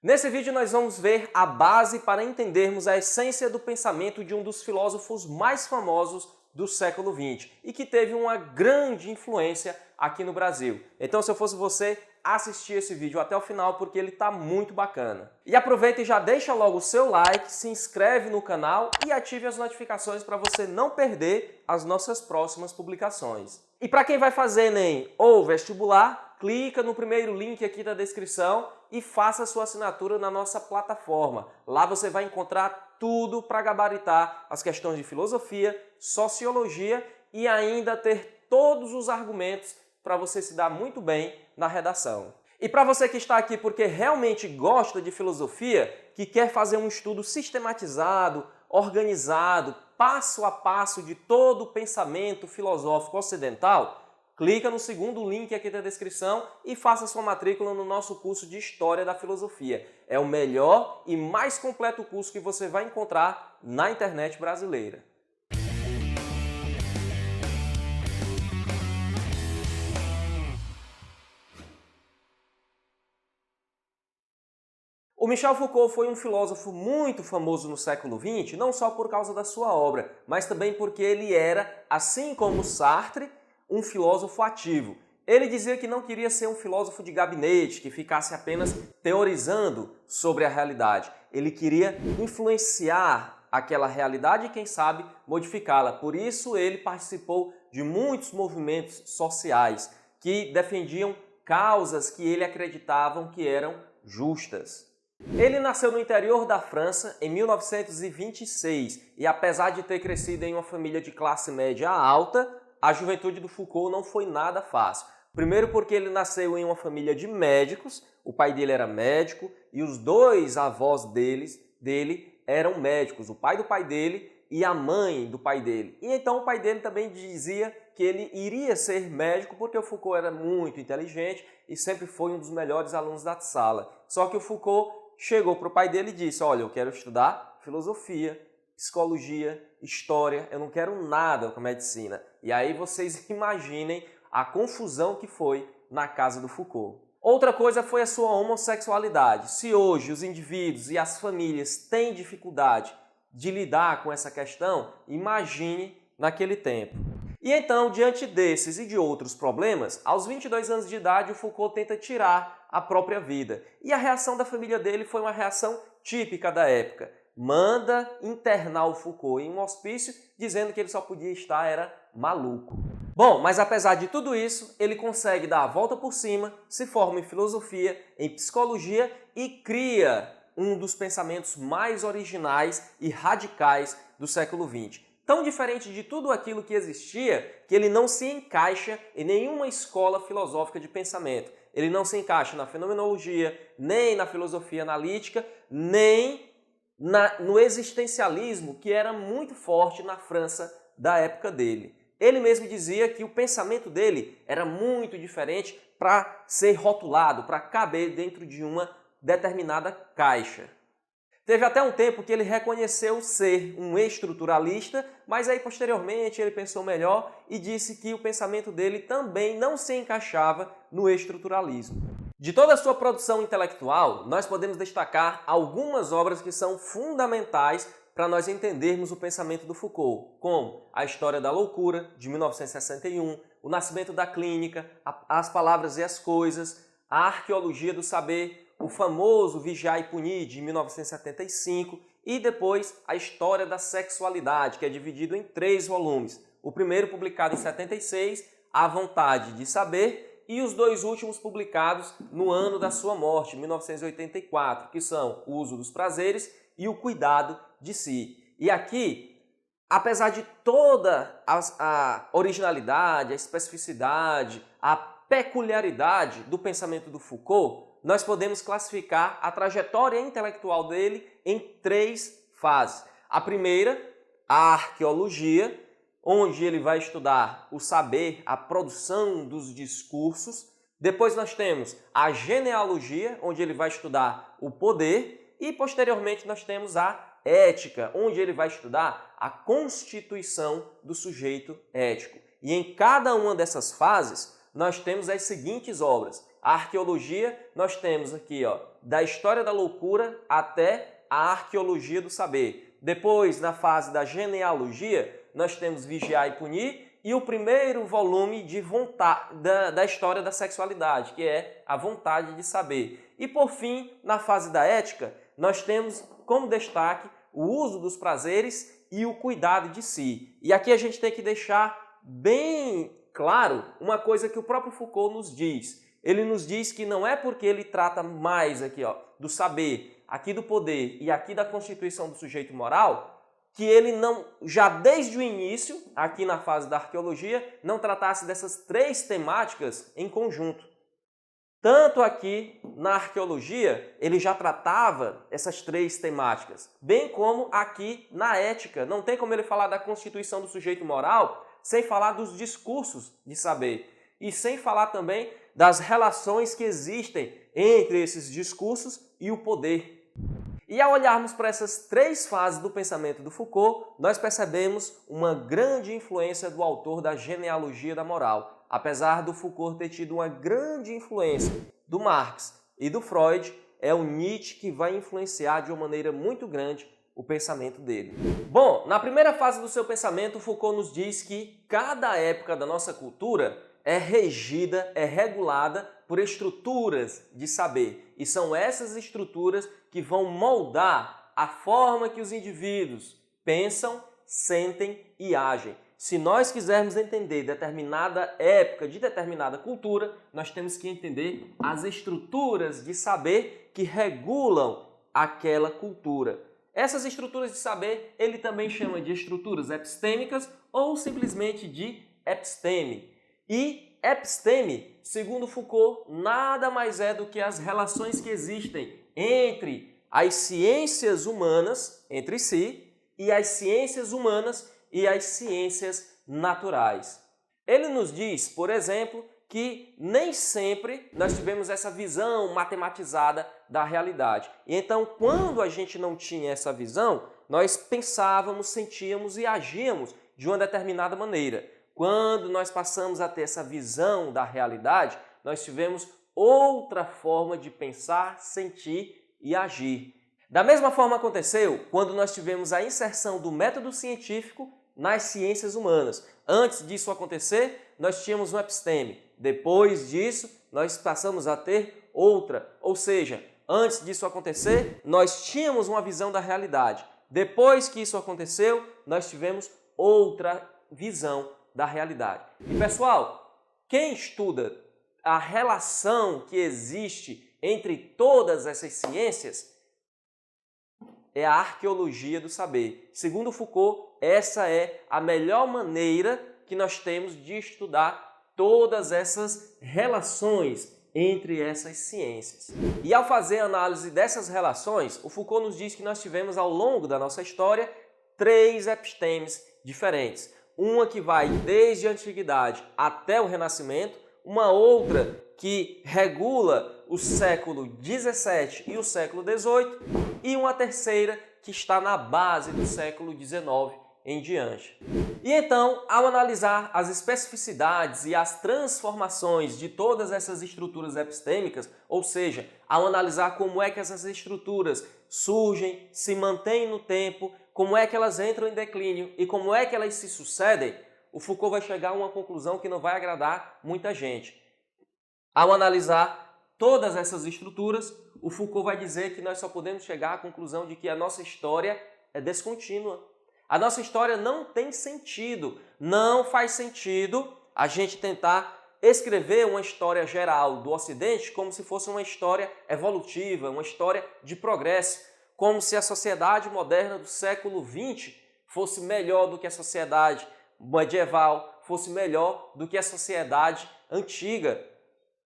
Nesse vídeo nós vamos ver a base para entendermos a essência do pensamento de um dos filósofos mais famosos do século XX e que teve uma grande influência aqui no Brasil. Então, se eu fosse você, assistir esse vídeo até o final porque ele está muito bacana. E aproveita e já deixa logo o seu like, se inscreve no canal e ative as notificações para você não perder as nossas próximas publicações. E para quem vai fazer Enem ou vestibular, clica no primeiro link aqui da descrição e faça sua assinatura na nossa plataforma. Lá você vai encontrar tudo para gabaritar as questões de filosofia, sociologia e ainda ter todos os argumentos para você se dar muito bem na redação. E para você que está aqui porque realmente gosta de filosofia, que quer fazer um estudo sistematizado, organizado, passo a passo de todo o pensamento filosófico ocidental, clica no segundo link aqui da descrição e faça sua matrícula no nosso curso de História da Filosofia. É o melhor e mais completo curso que você vai encontrar na internet brasileira. O Michel Foucault foi um filósofo muito famoso no século XX, não só por causa da sua obra, mas também porque ele era, assim como Sartre, um filósofo ativo. Ele dizia que não queria ser um filósofo de gabinete, que ficasse apenas teorizando sobre a realidade. Ele queria influenciar aquela realidade e, quem sabe, modificá-la. Por isso, ele participou de muitos movimentos sociais que defendiam causas que ele acreditava que eram justas. Ele nasceu no interior da França em 1926 e, apesar de ter crescido em uma família de classe média alta, a juventude do Foucault não foi nada fácil. Primeiro porque ele nasceu em uma família de médicos, o pai dele era médico e os dois avós dele eram médicos, o pai do pai dele e a mãe do pai dele. E então o pai dele também dizia que ele iria ser médico porque o Foucault era muito inteligente e sempre foi um dos melhores alunos da sala. Só que o Foucault chegou para o pai dele e disse: olha, eu quero estudar filosofia, psicologia, história, eu não quero nada com medicina. E aí vocês imaginem a confusão que foi na casa do Foucault. Outra coisa foi a sua homossexualidade. Se hoje os indivíduos e as famílias têm dificuldade de lidar com essa questão, imagine naquele tempo. E então, diante desses e de outros problemas, aos 22 anos de idade, o Foucault tenta tirar a própria vida. E a reação da família dele foi uma reação típica da época. Manda internar o Foucault em um hospício, dizendo que ele só podia estar era maluco. Bom, mas apesar de tudo isso, ele consegue dar a volta por cima, se forma em filosofia, em psicologia e cria um dos pensamentos mais originais e radicais do século XX. Tão diferente de tudo aquilo que existia, que ele não se encaixa em nenhuma escola filosófica de pensamento. Ele não se encaixa na fenomenologia, nem na filosofia analítica, nem no existencialismo, que era muito forte na França da época dele. Ele mesmo dizia que o pensamento dele era muito diferente para ser rotulado, para caber dentro de uma determinada caixa. Teve até um tempo que ele reconheceu ser um estruturalista, mas aí posteriormente ele pensou melhor e disse que o pensamento dele também não se encaixava no estruturalismo. De toda a sua produção intelectual, nós podemos destacar algumas obras que são fundamentais para nós entendermos o pensamento do Foucault, como A História da Loucura, de 1961, O Nascimento da Clínica, As Palavras e as Coisas, A Arqueologia do Saber, o famoso Vigiar e Punir, de 1975, e depois A História da Sexualidade, que é dividido em 3 volumes. O primeiro publicado em 76, A Vontade de Saber, e os 2 últimos publicados no ano da sua morte, 1984, que são O Uso dos Prazeres e O Cuidado de Si. E aqui, apesar de toda a originalidade, a especificidade, a peculiaridade do pensamento do Foucault, nós podemos classificar a trajetória intelectual dele em 3 fases. A primeira, a arqueologia, onde ele vai estudar o saber, a produção dos discursos. Depois nós temos a genealogia, onde ele vai estudar o poder. E posteriormente nós temos a ética, onde ele vai estudar a constituição do sujeito ético. E em cada uma dessas fases nós temos as seguintes obras: A arqueologia, nós temos aqui, ó, da história da loucura até a arqueologia do saber. Depois, na fase da genealogia, nós temos Vigiar e Punir e o primeiro volume de da história da sexualidade, que é a vontade de saber. E por fim, na fase da ética, nós temos como destaque o uso dos prazeres e o cuidado de si. E aqui a gente tem que deixar bem claro uma coisa que o próprio Foucault nos diz. Ele nos diz que não é porque ele trata mais aqui, ó, do saber, aqui do poder e aqui da constituição do sujeito moral, que ele não, já desde o início, aqui na fase da arqueologia, não tratasse dessas três temáticas em conjunto. Tanto aqui na arqueologia, ele já tratava essas três temáticas, bem como aqui na ética. Não tem como ele falar da constituição do sujeito moral sem falar dos discursos de saber e sem falar também das relações que existem entre esses discursos e o poder. E ao olharmos para essas três fases do pensamento do Foucault, nós percebemos uma grande influência do autor da genealogia da moral. Apesar do Foucault ter tido uma grande influência do Marx e do Freud, é o Nietzsche que vai influenciar de uma maneira muito grande o pensamento dele. Bom, na primeira fase do seu pensamento, Foucault nos diz que cada época da nossa cultura é regida, é regulada por estruturas de saber. E são essas estruturas que vão moldar a forma que os indivíduos pensam, sentem e agem. Se nós quisermos entender determinada época de determinada cultura, nós temos que entender as estruturas de saber que regulam aquela cultura. Essas estruturas de saber ele também chama de estruturas epistêmicas ou simplesmente de episteme. E episteme, segundo Foucault, nada mais é do que as relações que existem entre as ciências humanas, entre si, e as ciências humanas e as ciências naturais. Ele nos diz, por exemplo, que nem sempre nós tivemos essa visão matematizada da realidade. E então, quando a gente não tinha essa visão, nós pensávamos, sentíamos e agíamos de uma determinada maneira. Quando nós passamos a ter essa visão da realidade, nós tivemos outra forma de pensar, sentir e agir. Da mesma forma aconteceu quando nós tivemos a inserção do método científico nas ciências humanas. Antes disso acontecer, nós tínhamos um episteme. Depois disso, nós passamos a ter outra. Ou seja, antes disso acontecer, nós tínhamos uma visão da realidade. Depois que isso aconteceu, nós tivemos outra visão da realidade. E pessoal, quem estuda a relação que existe entre todas essas ciências é a arqueologia do saber. Segundo Foucault, essa é a melhor maneira que nós temos de estudar todas essas relações entre essas ciências. E ao fazer a análise dessas relações, o Foucault nos diz que nós tivemos ao longo da nossa história três epistemes diferentes. Uma que vai desde a antiguidade até o Renascimento, uma outra que regula o século XVII e o século XVIII e uma terceira que está na base do século XIX em diante. E então, ao analisar as especificidades e as transformações de todas essas estruturas epistêmicas, ou seja, ao analisar como é que essas estruturas surgem, se mantêm no tempo, como é que elas entram em declínio e como é que elas se sucedem, o Foucault vai chegar a uma conclusão que não vai agradar muita gente. Ao analisar todas essas estruturas, o Foucault vai dizer que nós só podemos chegar à conclusão de que a nossa história é descontínua. A nossa história não tem sentido. Não faz sentido a gente tentar escrever uma história geral do Ocidente como se fosse uma história evolutiva, uma história de progresso, como se a sociedade moderna do século XX fosse melhor do que a sociedade medieval, fosse melhor do que a sociedade antiga.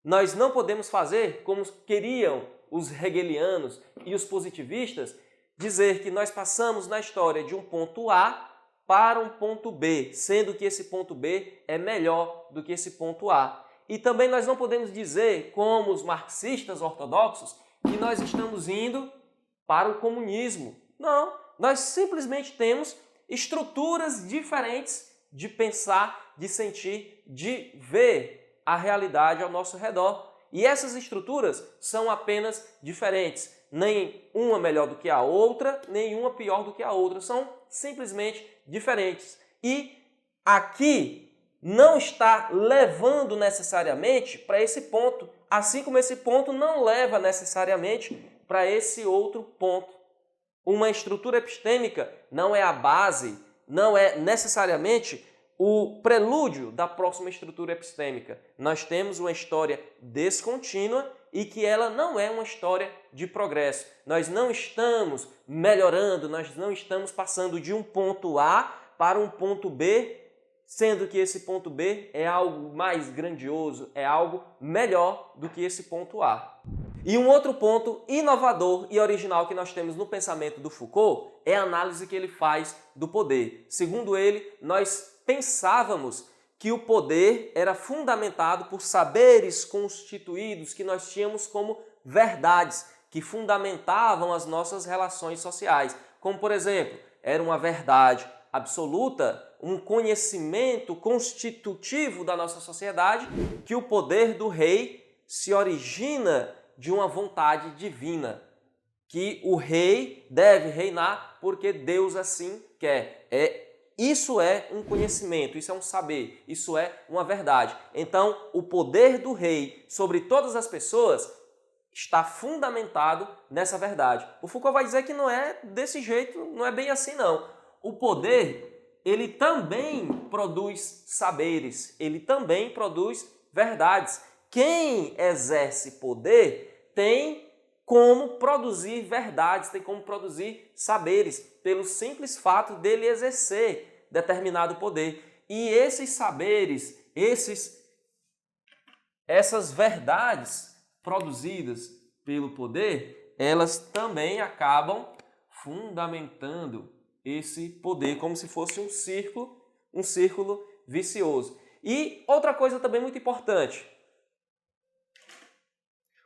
Nós não podemos fazer como queriam os hegelianos e os positivistas, dizer que nós passamos na história de um ponto A para um ponto B, sendo que esse ponto B é melhor do que esse ponto A. E também nós não podemos dizer, como os marxistas ortodoxos, que nós estamos indo para o comunismo. Não, nós simplesmente temos estruturas diferentes de pensar, de sentir, de ver a realidade ao nosso redor. E essas estruturas são apenas diferentes. Nem uma melhor do que a outra, nenhuma pior do que a outra. São simplesmente diferentes. E aqui não está levando necessariamente para esse ponto, assim como esse ponto não leva necessariamente para esse outro ponto. Uma estrutura epistêmica não é a base, não é necessariamente o prelúdio da próxima estrutura epistêmica. Nós temos uma história descontínua e que ela não é uma história de progresso. Nós não estamos melhorando, nós não estamos passando de um ponto A para um ponto B, sendo que esse ponto B é algo mais grandioso, é algo melhor do que esse ponto A. E um outro ponto inovador e original que nós temos no pensamento do Foucault é a análise que ele faz do poder. Segundo ele, nós pensávamos que o poder era fundamentado por saberes constituídos que nós tínhamos como verdades, que fundamentavam as nossas relações sociais. Como, por exemplo, era uma verdade absoluta, um conhecimento constitutivo da nossa sociedade, que o poder do rei se origina de uma vontade divina, que o rei deve reinar porque Deus assim quer. Isso é um conhecimento, isso é um saber, isso é uma verdade. Então, o poder do rei sobre todas as pessoas está fundamentado nessa verdade. O Foucault vai dizer que não é desse jeito, não é bem assim não. O poder, ele também produz saberes, ele também produz verdades. Quem exerce poder tem como produzir verdades, tem como produzir saberes, pelo simples fato dele exercer determinado poder. E esses saberes, essas verdades produzidas pelo poder, elas também acabam fundamentando esse poder, como se fosse um círculo vicioso. E outra coisa também muito importante,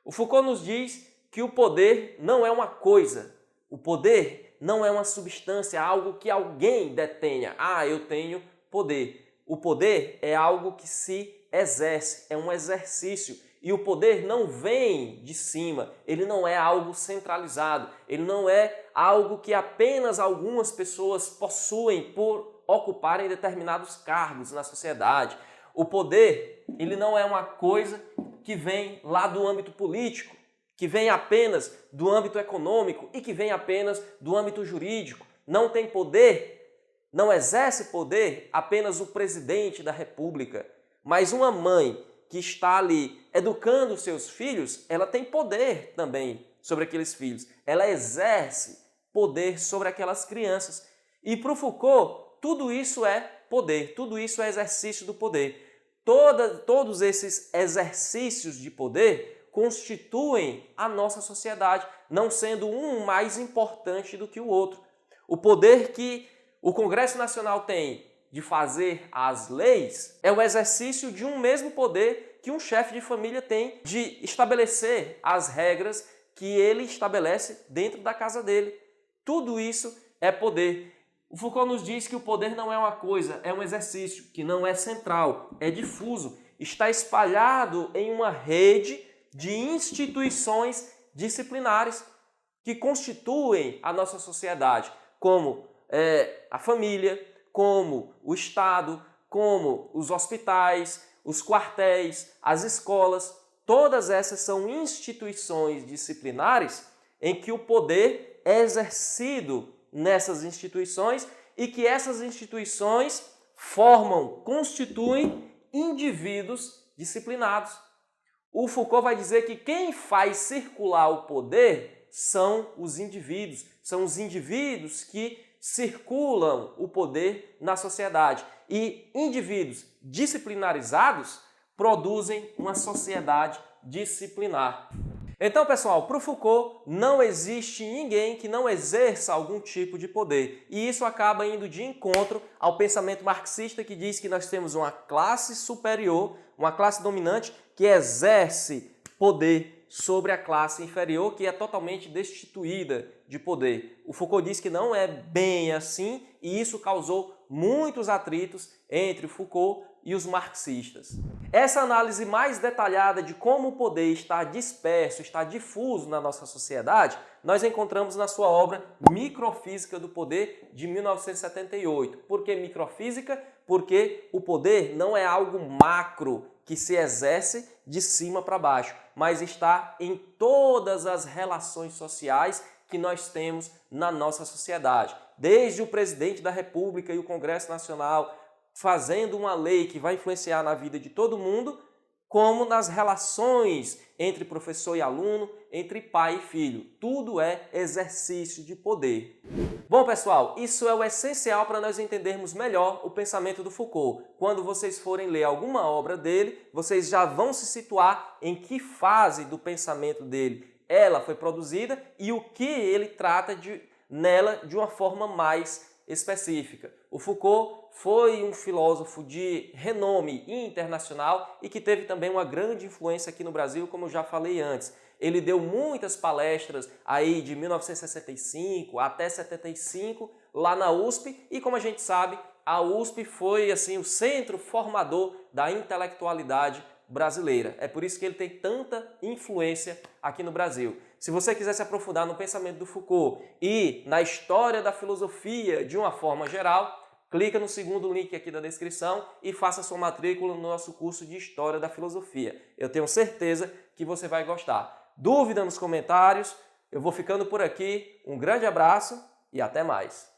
o Foucault nos diz que o poder não é uma coisa, o poder não é uma substância, algo que alguém detenha. Ah, eu tenho poder. O poder é algo que se exerce, é um exercício. E o poder não vem de cima, ele não é algo centralizado, ele não é algo que apenas algumas pessoas possuem por ocuparem determinados cargos na sociedade. O poder, ele não é uma coisa que vem lá do âmbito político, que vem apenas do âmbito econômico e que vem apenas do âmbito jurídico. Não tem poder, não exerce poder apenas o presidente da República, mas uma mãe que está ali educando os seus filhos, ela tem poder também sobre aqueles filhos. Ela exerce poder sobre aquelas crianças. E para o Foucault, tudo isso é poder, tudo isso é exercício do poder. Todos esses exercícios de poder constituem a nossa sociedade, não sendo um mais importante do que o outro. O poder que o Congresso Nacional tem de fazer as leis é o exercício de um mesmo poder que um chefe de família tem de estabelecer as regras que ele estabelece dentro da casa dele. Tudo isso é poder. O Foucault nos diz que o poder não é uma coisa, é um exercício que não é central, é difuso, está espalhado em uma rede de instituições disciplinares que constituem a nossa sociedade, como a família, como o Estado, como os hospitais, os quartéis, as escolas. Todas essas são instituições disciplinares em que o poder é exercido nessas instituições e que essas instituições constituem indivíduos disciplinados. O Foucault vai dizer que quem faz circular o poder são os indivíduos que circulam o poder na sociedade. E indivíduos disciplinarizados produzem uma sociedade disciplinar. Então, pessoal, para o Foucault não existe ninguém que não exerça algum tipo de poder. E isso acaba indo de encontro ao pensamento marxista que diz que nós temos uma classe superior, uma classe dominante que exerce poder sobre a classe inferior, que é totalmente destituída de poder. O Foucault diz que não é bem assim e isso causou muitos atritos entre o Foucault e os marxistas. Essa análise mais detalhada de como o poder está disperso, está difuso na nossa sociedade, nós encontramos na sua obra Microfísica do Poder, de 1978. Por que microfísica? Porque o poder não é algo macro que se exerce de cima para baixo, mas está em todas as relações sociais que nós temos na nossa sociedade. Desde o presidente da República e o Congresso Nacional fazendo uma lei que vai influenciar na vida de todo mundo, como nas relações entre professor e aluno, entre pai e filho. Tudo é exercício de poder. Bom, pessoal, isso é o essencial para nós entendermos melhor o pensamento do Foucault. Quando vocês forem ler alguma obra dele, vocês já vão se situar em que fase do pensamento dele ela foi produzida e o que ele trata nela de uma forma mais específica. O Foucault foi um filósofo de renome internacional e que teve também uma grande influência aqui no Brasil, como eu já falei antes. Ele deu muitas palestras aí de 1965 até 75 lá na USP e, como a gente sabe, a USP foi assim o centro formador da intelectualidade brasileira. É por isso que ele tem tanta influência aqui no Brasil. Se você quiser se aprofundar no pensamento do Foucault e na história da filosofia de uma forma geral, clica no segundo link aqui da descrição e faça sua matrícula no nosso curso de História da Filosofia. Eu tenho certeza que você vai gostar. Dúvida nos comentários. Eu vou ficando por aqui. Um grande abraço e até mais.